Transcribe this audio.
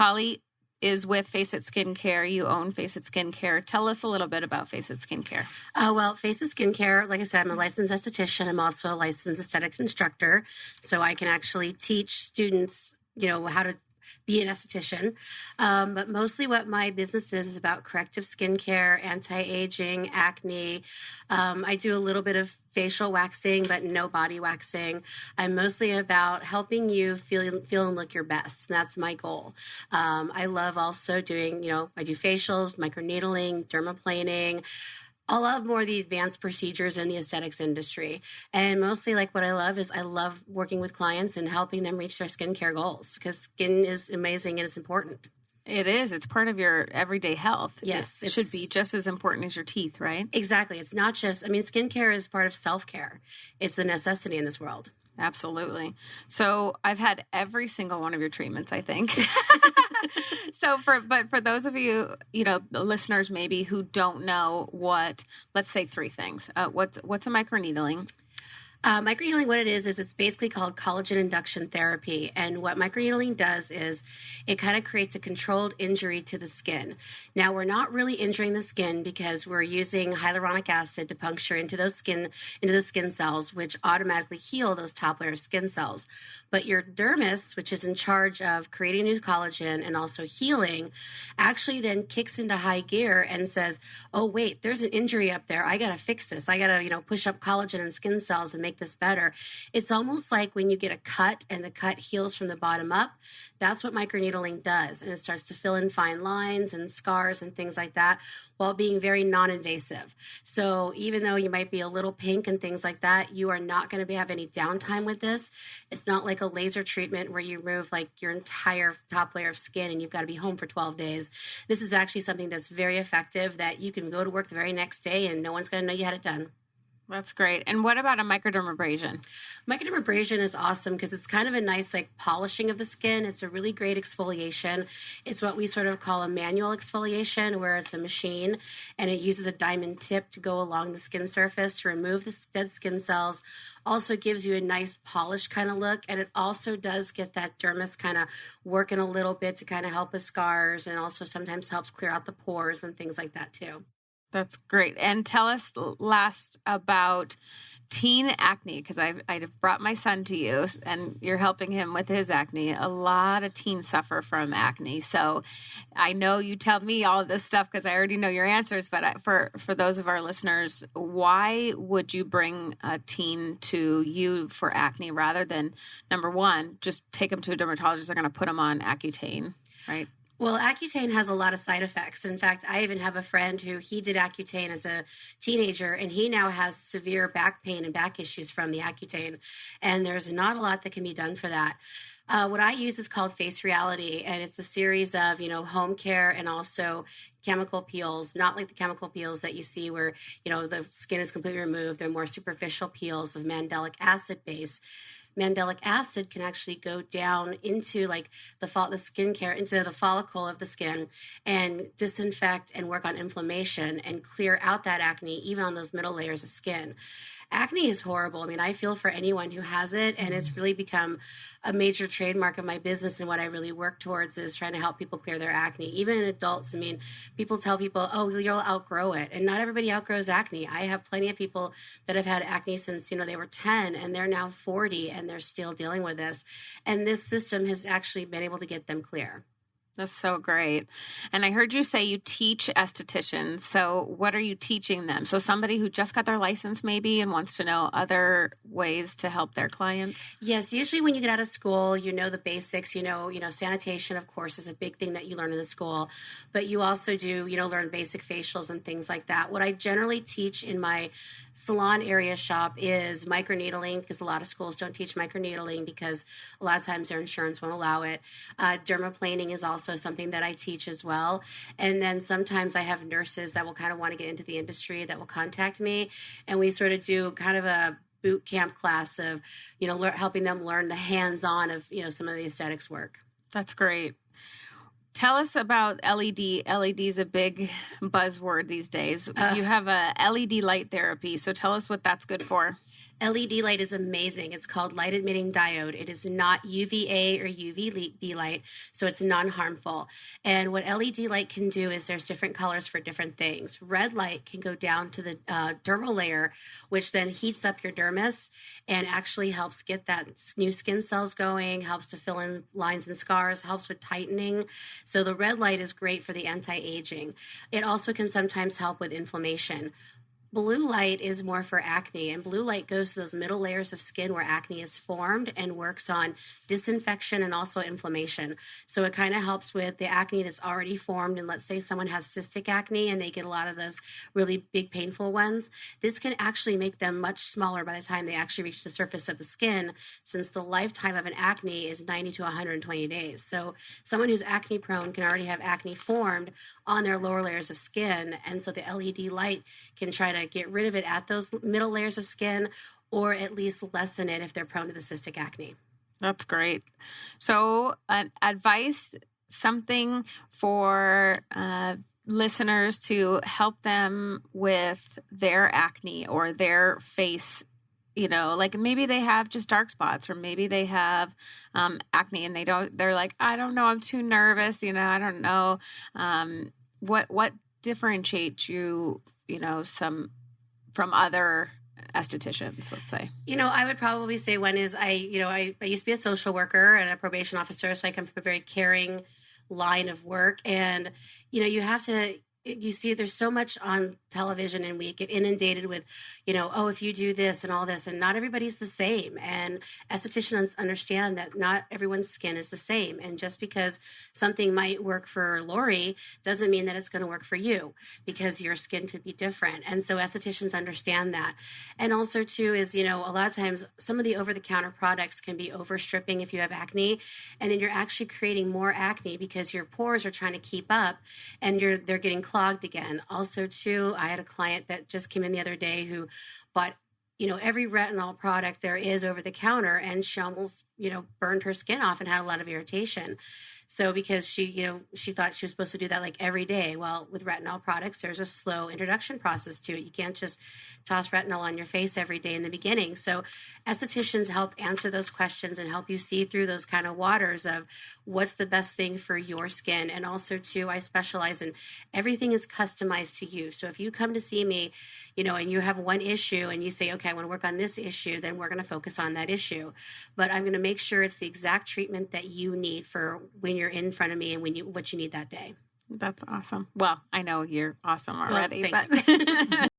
Holly is with Face It Skincare. You own Face It Skincare. Tell us a little bit about Face It Skincare. Well, Face It Skincare, like I said, I'm a licensed esthetician. I'm also a licensed aesthetics instructor. So I can actually teach students, how to be an esthetician. But mostly what my business is about corrective skincare, anti-aging, acne. I do a little bit of facial waxing, but no body waxing. I'm mostly about helping you feel and look your best. And that's my goal. I love also doing, I do facials, microneedling, dermaplaning, a lot more of the advanced procedures in the aesthetics industry. And mostly what I love is I love working with clients and helping them reach their skincare goals because skin is amazing and it's important. It is. It's part of your everyday health. Yes. It should be just as important as your teeth, right? Exactly. It's not just, skincare is part of self-care. It's a necessity in this world. Absolutely. So I've had every single one of your treatments, I think. But for those of you, listeners maybe who don't know let's say three things. What's a microneedling? Microneedling, what it is it's basically called collagen induction therapy. And what microneedling does is it kind of creates a controlled injury to the skin. Now, we're not really injuring the skin because we're using hyaluronic acid to puncture into the skin cells, which automatically heal those top layer skin cells. But your dermis, which is in charge of creating new collagen and also healing, actually then kicks into high gear and says, oh, wait, there's an injury up there. I got to fix this. I got to, push up collagen and skin cells and make this better. It's almost like when you get a cut and the cut heals from the bottom up. That's what microneedling does. And it starts to fill in fine lines and scars and things like that while being very non-invasive. So even though you might be a little pink and things like that, you are not going to have any downtime with this. It's not like a laser treatment where you remove your entire top layer of skin and you've got to be home for 12 days. This is actually something that's very effective that you can go to work the very next day and no one's going to know you had it done. That's great. And what about a microdermabrasion? Microdermabrasion is awesome because it's kind of a nice polishing of the skin. It's a really great exfoliation. It's what we sort of call a manual exfoliation where it's a machine and it uses a diamond tip to go along the skin surface to remove the dead skin cells. Also gives you a nice polished kind of look, and it also does get that dermis kind of working a little bit to kind of help with scars and also sometimes helps clear out the pores and things like that too. That's great. And tell us last about teen acne, because I've brought my son to you and you're helping him with his acne. A lot of teens suffer from acne. So I know you tell me all of this stuff because I already know your answers, but for those of our listeners, why would you bring a teen to you for acne rather than, number one, just take them to a dermatologist, they're going to put them on Accutane, right? Well, Accutane has a lot of side effects. In fact, I even have a friend who he did Accutane as a teenager, and he now has severe back pain and back issues from the Accutane. And there's not a lot that can be done for that. What I use is called Face Reality, and it's a series of, home care and also chemical peels, not like the chemical peels that you see where, the skin is completely removed. They're more superficial peels of mandelic acid base. Mandelic acid can actually go down into the skincare, into the follicle of the skin and disinfect and work on inflammation and clear out that acne, even on those middle layers of skin. Acne is horrible. I feel for anyone who has it, and it's really become a major trademark of my business. And what I really work towards is trying to help people clear their acne, even in adults. People tell people, oh, you'll outgrow it. And not everybody outgrows acne. I have plenty of people that have had acne since, they were 10 and they're now 40 and they're still dealing with this. And this system has actually been able to get them clear. That's so great. And I heard you say you teach estheticians. So what are you teaching them? So somebody who just got their license maybe and wants to know other ways to help their clients? Yes. Usually when you get out of school, the basics, sanitation, of course, is a big thing that you learn in the school. But you also do, learn basic facials and things like that. What I generally teach in my salon area shop is microneedling, because a lot of schools don't teach microneedling because a lot of times their insurance won't allow it. Dermaplaning is also something that I teach as well. And then sometimes I have nurses that will kind of want to get into the industry that will contact me, and we sort of do kind of a boot camp class of, helping them learn the hands-on of, some of the aesthetics work. That's great. Tell us about LED. LED is a big buzzword these days. You have a LED light therapy. So tell us what that's good for. LED light is amazing. It's called light emitting diode. It is not UVA or UVB light, so it's non-harmful. And what LED light can do is there's different colors for different things. Red light can go down to the dermal layer, which then heats up your dermis and actually helps get that new skin cells going, helps to fill in lines and scars, helps with tightening. So the red light is great for the anti-aging. It also can sometimes help with inflammation. Blue light is more for acne, and blue light goes to those middle layers of skin where acne is formed and works on disinfection and also inflammation. So it kind of helps with the acne that's already formed. And let's say someone has cystic acne and they get a lot of those really big, painful ones. This can actually make them much smaller by the time they actually reach the surface of the skin, since the lifetime of an acne is 90 to 120 days. So someone who's acne prone can already have acne formed on their lower layers of skin. And so the LED light can try to get rid of it at those middle layers of skin, or at least lessen it if they're prone to the cystic acne. That's great. So, advice, something for listeners to help them with their acne or their face. Like maybe they have just dark spots, or maybe they have acne and they're like, I don't know, I'm too nervous. I don't know. What differentiates you, from other estheticians, let's say? I would probably say one is I used to be a social worker and a probation officer. So I come from a very caring line of work. And, you have to, you see there's so much on television, and we get inundated with, oh, if you do this and all this, and not everybody's the same. And estheticians understand that not everyone's skin is the same. And just because something might work for Lori doesn't mean that it's going to work for you, because your skin could be different. And so estheticians understand that. And also too is, a lot of times some of the over-the-counter products can be overstripping if you have acne, and then you're actually creating more acne because your pores are trying to keep up and they're getting clogged again. Also too, I had a client that just came in the other day who bought, every retinol product there is over the counter, and she almost, burned her skin off and had a lot of irritation. So because she thought she was supposed to do that like every day. Well, with retinol products, there's a slow introduction process to it. You can't just toss retinol on your face every day in the beginning. So estheticians help answer those questions and help you see through those kind of waters of what's the best thing for your skin. And also too, I specialize in everything is customized to you. So if you come to see me, and you have one issue and you say, okay, I want to work on this issue, then we're going to focus on that issue. But I'm going to make sure it's the exact treatment that you need for when you're in front of me and what you need that day. That's awesome. Well, I know you're awesome already, Well, thank you.